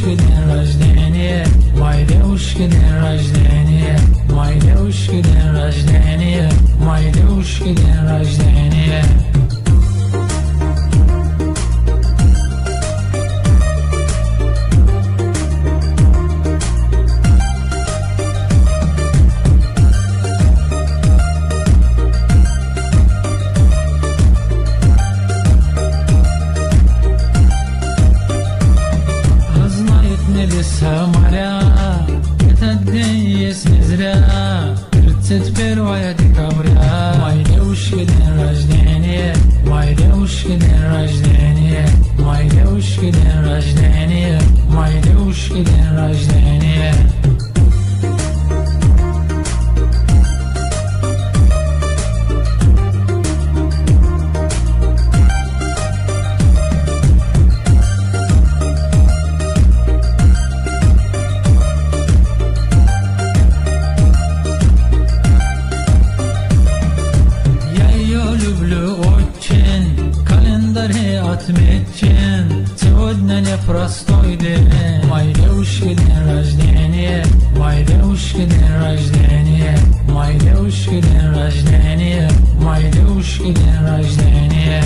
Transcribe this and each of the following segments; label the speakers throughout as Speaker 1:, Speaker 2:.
Speaker 1: День рождения, моей девушки день рождения, моей девушки день рождения, моей девушки день рождения. Небеса, моря, этот день есть не зря. 31 декабря, моей девушки день рождения, моей девушки день рождения, моей девушки день рождения, моей девушки день рождения. Отмечен сегодня непростой день, моей девушки день рождения, моей девушки день рождения, моей девушки день рождения, моей девушки день рождения.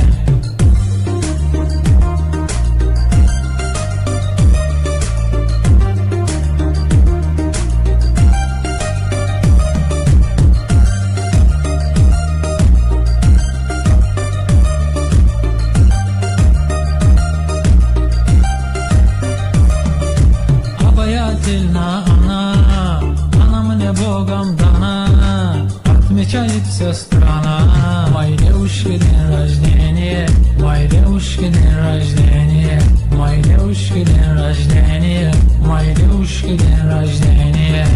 Speaker 1: Она, она мне Богом дана, отмечает вся страна. Моей девушки день рождения, моей девушки день рождения, моей девушки день рождения, моей девушки день рождения.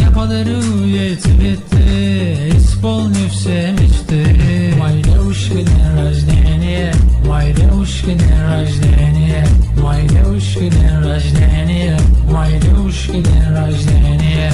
Speaker 1: Я подарю ей цветы, исполню все мечты. Моей девушки день рождения, моей девушки день рождения, моей девушки день рождения, моей девушки день рождения.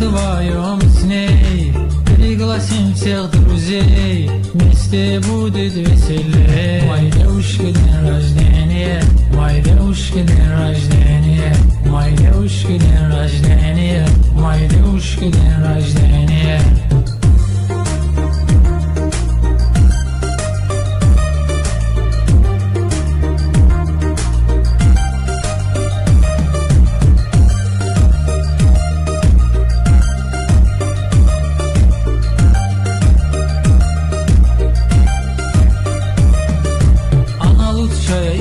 Speaker 1: Вдвоем с ней пригласим всех друзей, вместе будет веселее. Моей девушки день рождения, моей девушки день рождения, моей девушки день рождения, моей девушки день рождения.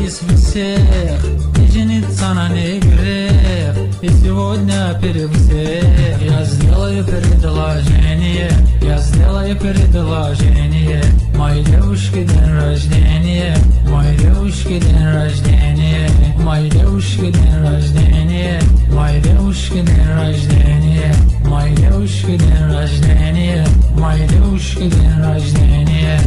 Speaker 1: Из всех и жениться на ней грех, и сегодня перед всех я сделаю предложение, я сделаю предложение. Моей девушки день рождения, моей девушки день рождения, моей девушки день рождения, моей девушки день рождения, моей девушки день рождения, моей девушки день рождения.